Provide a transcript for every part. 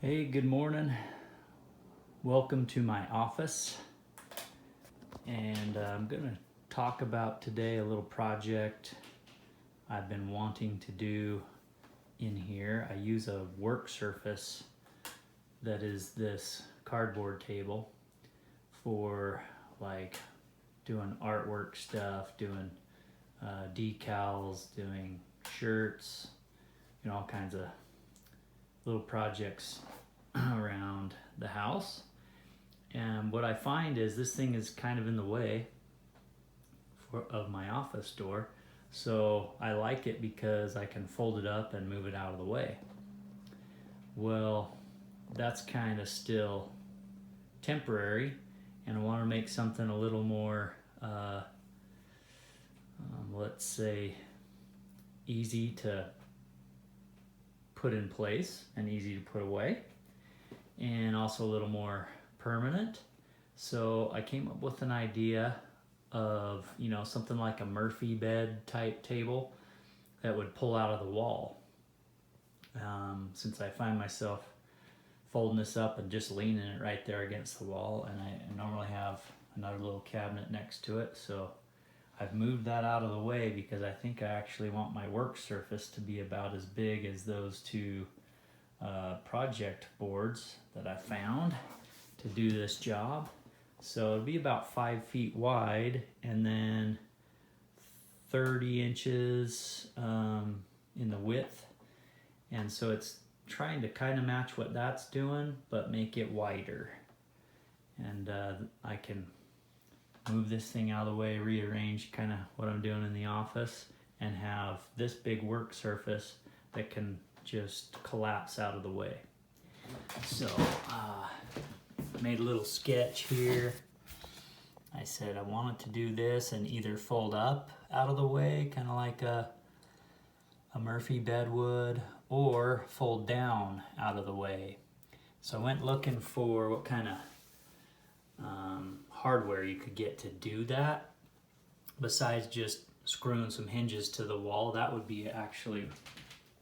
Hey, good morning. Welcome to my office. And I'm going to talk about today a little project I've been wanting to do in here. I use a work surface that is this cardboard table for like doing artwork stuff, doing decals, doing shirts, all kinds of little projects around the house. And what I find is this thing is kind of in the way of my office door. So I like it because I can fold it up and move it out of the way. Well, that's kind of still temporary, and I want to make something a little more, let's say, easy to put in place and easy to put away, and also a little more permanent. So I came up with an idea of, something like a Murphy bed type table that would pull out of the wall. Since I find myself folding this up and just leaning it right there against the wall, and I normally have another little cabinet next to it, so I've moved that out of the way because I think I actually want my work surface to be about as big as those two project boards that I found to do this job. So it'll be about 5 feet wide and then 30 inches in the width. And so it's trying to kind of match what that's doing, but make it wider. And I can move this thing out of the way, rearrange kind of what I'm doing in the office, and have this big work surface that can just collapse out of the way. So made a little sketch here. I said I wanted to do this and either fold up out of the way, kind of like a Murphy bed would, or fold down out of the way. So I went looking for what kind of hardware you could get to do that, besides just screwing some hinges to the wall. That would be actually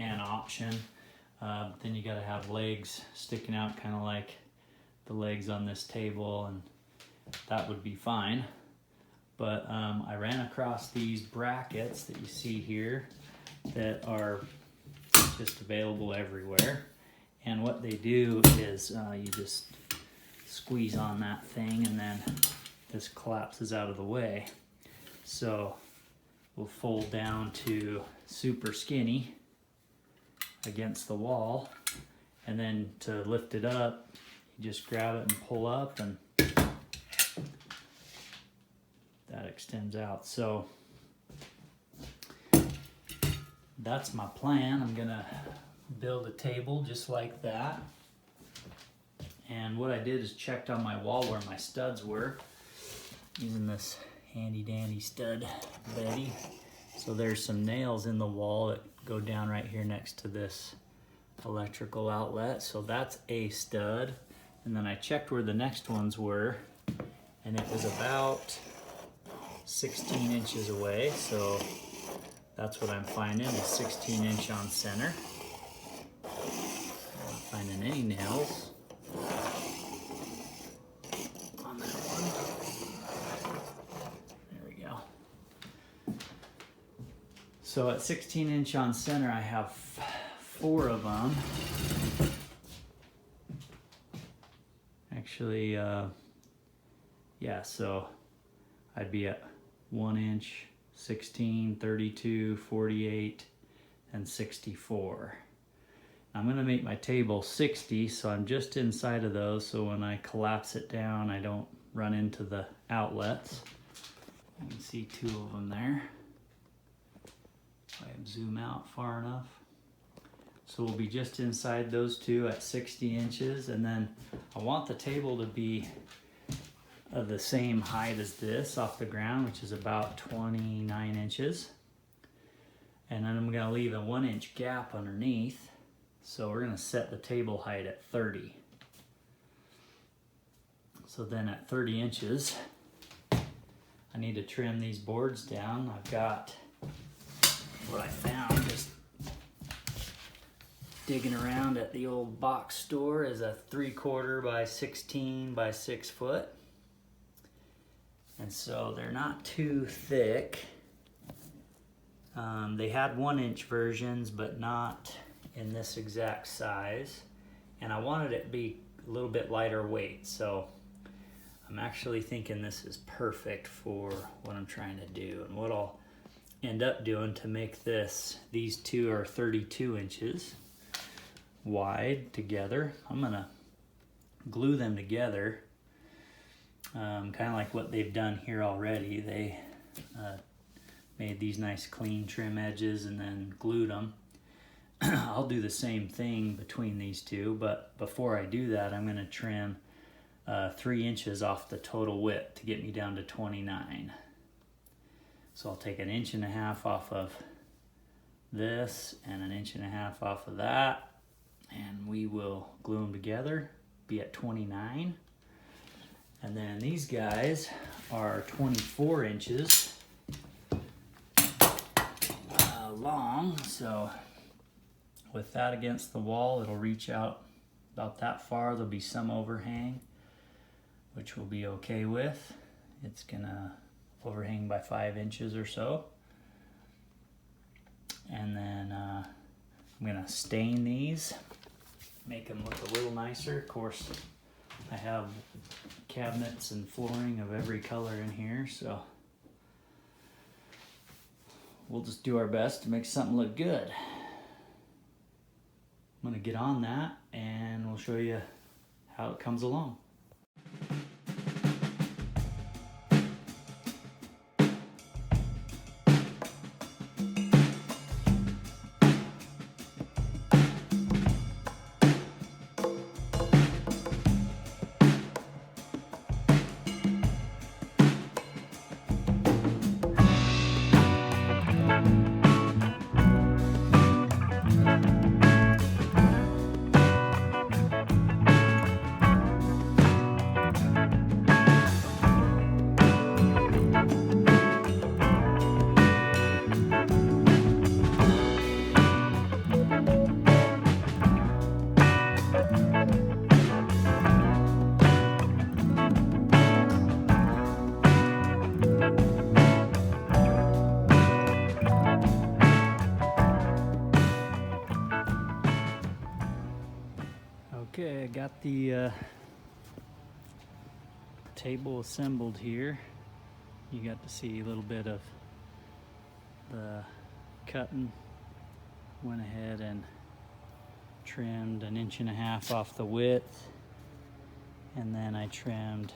an option. Then you got to have legs sticking out, kind of like the legs on this table, and that would be fine. But I ran across these brackets that you see here that are just available everywhere, and what they do is you just squeeze on that thing and then this collapses out of the way. So we'll fold down to super skinny against the wall, and then to lift it up, you just grab it and pull up, and that extends out. So that's my plan. I'm gonna build a table just like that. And what I did is checked on my wall where my studs were, using this handy dandy stud Betty. So there's some nails in the wall that go down right here next to this electrical outlet. So that's a stud. And then I checked where the next ones were, and it was about 16 inches away. So that's what I'm finding, is 16 inch on center. I'm not finding any nails on that one. There we go. So at 16 inch on center, I have 4 of them. Actually, yeah, so I'd be at 1 inch, 16, 32, 48, and 64. I'm going to make my table 60, so I'm just inside of those, so when I collapse it down, I don't run into the outlets. You can see 2 of them there. If I zoom out far enough. So we'll be just inside those 2 at 60 inches, and then I want the table to be of the same height as this off the ground, which is about 29 inches. And then I'm going to leave a 1 inch gap underneath. So we're going to set the table height at 30. So then at 30 inches, I need to trim these boards down. I've got what I found, just digging around at the old box store is a 3/4 by 16 by 6 foot. And so they're not too thick. They had 1-inch versions, but not in this exact size. And I wanted it to be a little bit lighter weight, so I'm actually thinking this is perfect for what I'm trying to do. And what I'll end up doing to make this, these two are 32 inches wide together. I'm gonna glue them together, kind of like what they've done here already. They made these nice clean trim edges and then glued them. I'll do the same thing between these two, but before I do that, I'm gonna trim 3 inches off the total width to get me down to 29. So I'll take 1.5 inches off of this and 1.5 inches off of that, and we will glue them together, be at 29. And then these guys are 24 inches long, so with that against the wall, it'll reach out about that far. There'll be some overhang, which we'll be okay with. It's gonna overhang by 5 inches or so. And then I'm gonna stain these, make them look a little nicer. Of course, I have cabinets and flooring of every color in here, so we'll just do our best to make something look good. I'm gonna get on that and we'll show you how it comes along. Okay, I got the table assembled here. You got to see a little bit of the cutting. Went ahead and trimmed 1.5 inches off the width, and then I trimmed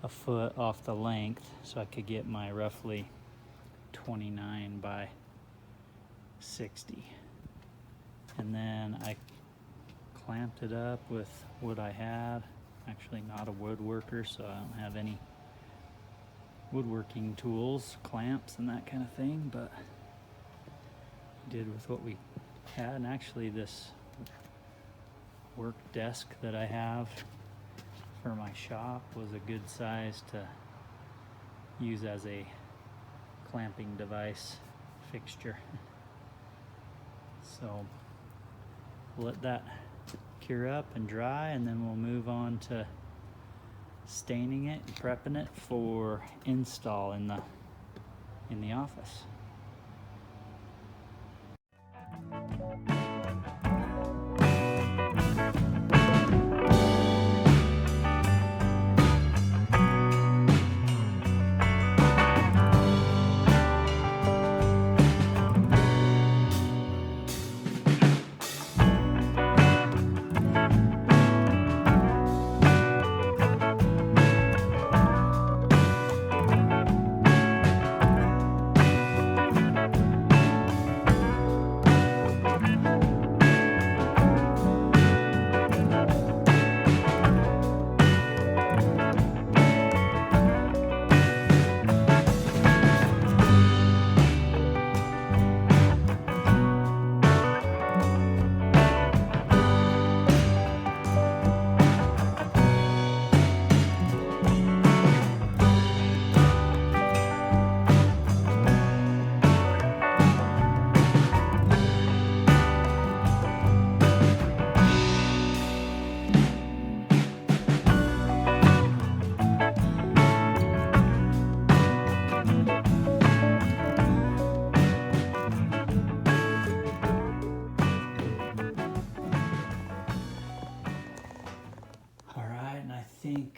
1 foot off the length so I could get my roughly 29 by 60. And then I clamped it up with what I had. Actually not a woodworker, so I don't have any woodworking tools, clamps and that kind of thing, but did with what we had. And actually this work desk that I have for my shop was a good size to use as a clamping device fixture. So let that cure up and dry, and then we'll move on to staining it and prepping it for install in the office.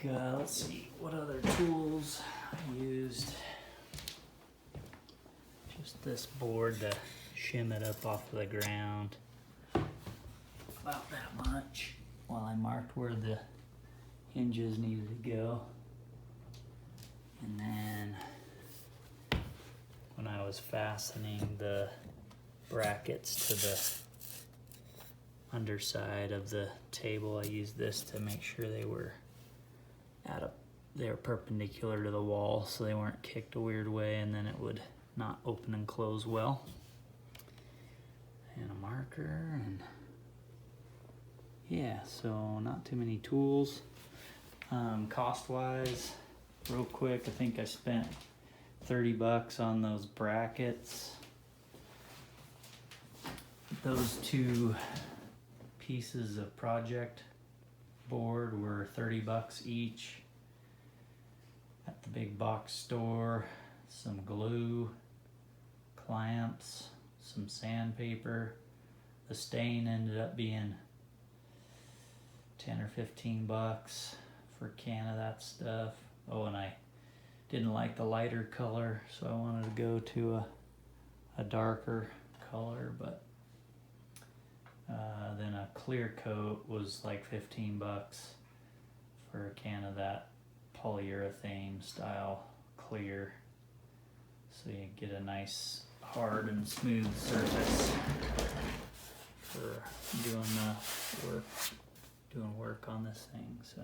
let's see, what other tools I used? Just this board to shim it up off of the ground. About that much. While I marked where the hinges needed to go. And then when I was fastening the brackets to the underside of the table, I used this to make sure they were perpendicular to the wall so they weren't kicked a weird way, and then it would not open and close well. And a marker, and yeah, so not too many tools. Cost wise, real quick, I think I spent $30 on those brackets. Those two pieces of project board were $30 each at the big box store. Some glue, clamps, some sandpaper. The stain ended up being 10 or 15 bucks for a can of that stuff. Oh, and I didn't like the lighter color, so I wanted to go to a darker color, but then a clear coat was like 15 bucks for a can of that polyurethane style clear, so you get a nice hard and smooth surface for doing work on this thing. So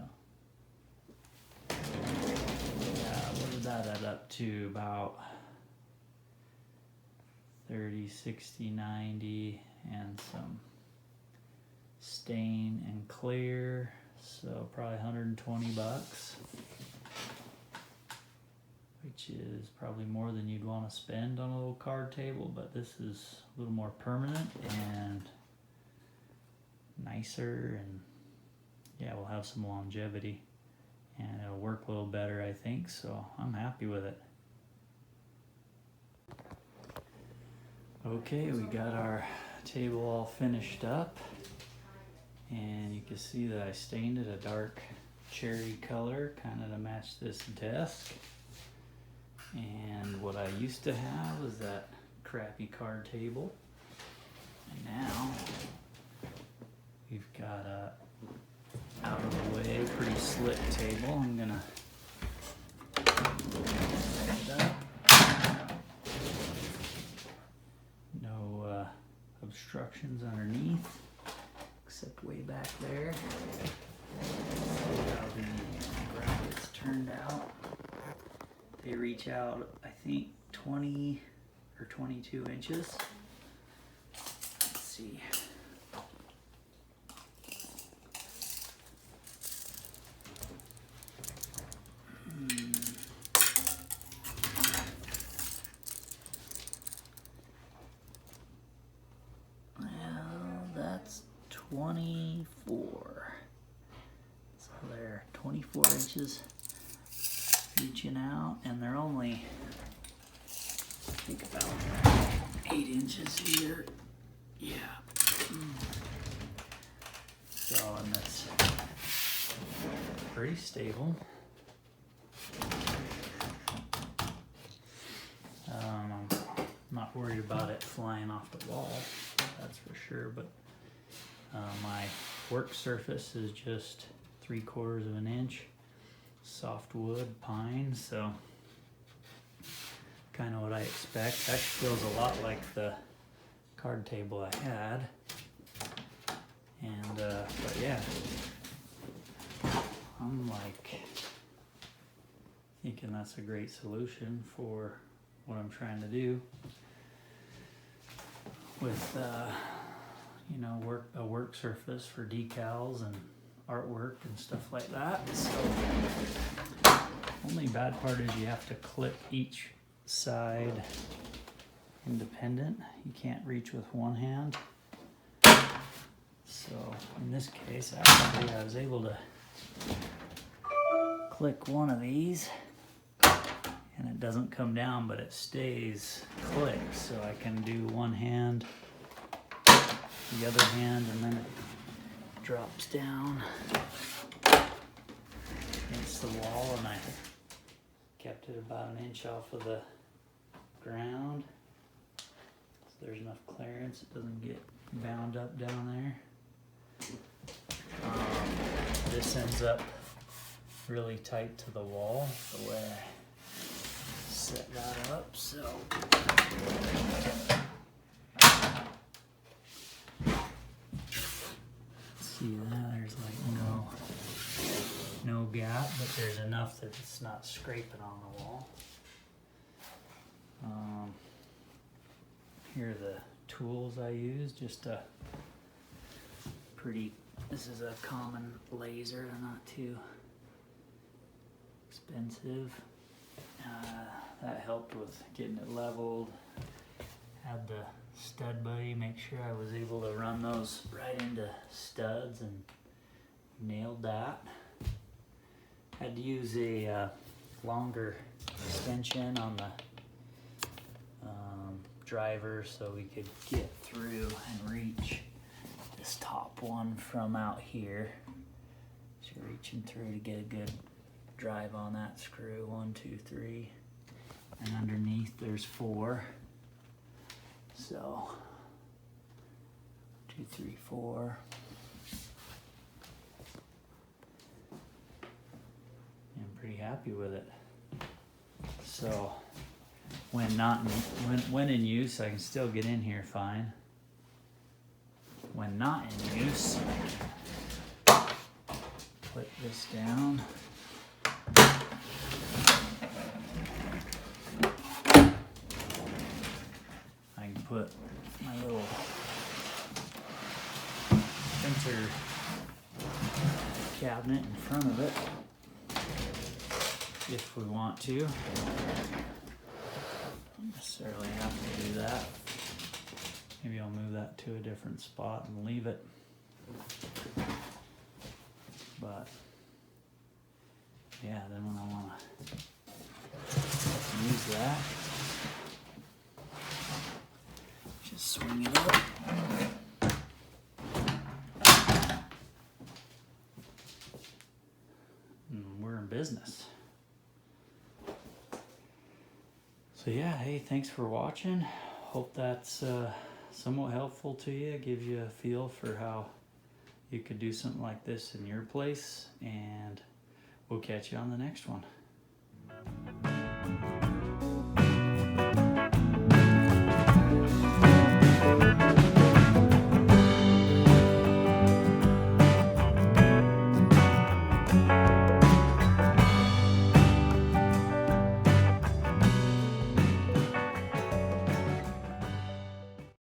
yeah, what did that add up to? About 30, 60, 90, and some stain and clear, so probably 120 bucks, which is probably more than you'd want to spend on a little card table, but this is a little more permanent and nicer, and yeah, we'll have some longevity and it'll work a little better, I think, so I'm happy with it. Okay, we got our table all finished up, and you can see that I stained it a dark cherry color kind of to match this desk. And what I used to have was that crappy card table, and now we've got a out of the way, pretty slick table. I'm gonna set it up. No obstructions underneath, except way back there. See how the brackets turned out. They reach out, I think, 20 or 22 inches. Let's see. Well, that's 24. So they're 24 inches reaching out, and they're only, I think, about 8 inches here. Yeah. So, and that's pretty stable. I'm not worried about it flying off the wall, that's for sure, but my work surface is just 3/4 of an inch. Softwood pine, so kind of what I expect. Actually feels a lot like the card table I had, and but yeah, I'm like thinking that's a great solution for what I'm trying to do with you know, a work surface for decals and artwork and stuff like that. So only bad part is you have to clip each side independent. You can't reach with one hand. So in this case, actually, I was able to click one of these and it doesn't come down, but it stays clicked. So I can do one hand, the other hand, and then it drops down. It the wall, and I kept it about an inch off of the ground, so there's enough clearance, it doesn't get bound up down there. This ends up really tight to the wall the way I set that up, so see that there's like no gap, but there's enough that it's not scraping on the wall. Here are the tools I use, just a this is a common laser, not too expensive. That helped with getting it leveled. Had the stud buddy make sure I was able to run those right into studs, and nailed that. Had to use a longer extension on the driver so we could get through and reach this top one from out here. So you're reaching through to get a good drive on that screw. 1, 2, 3, and underneath there's 4. So 2, 3, 4. I'm pretty happy with it. So when in use, I can still get in here fine. When not in use, put this down. I can put my little printer cabinet in front of it if we want to. Don't necessarily have to do that. Maybe I'll move that to a different spot and leave it. But yeah, then when I want to use that, just swing it up. And we're in business. So yeah, hey, thanks for watching. Hope that's somewhat helpful to you. Gives you a feel for how you could do something like this in your place, and we'll catch you on the next one.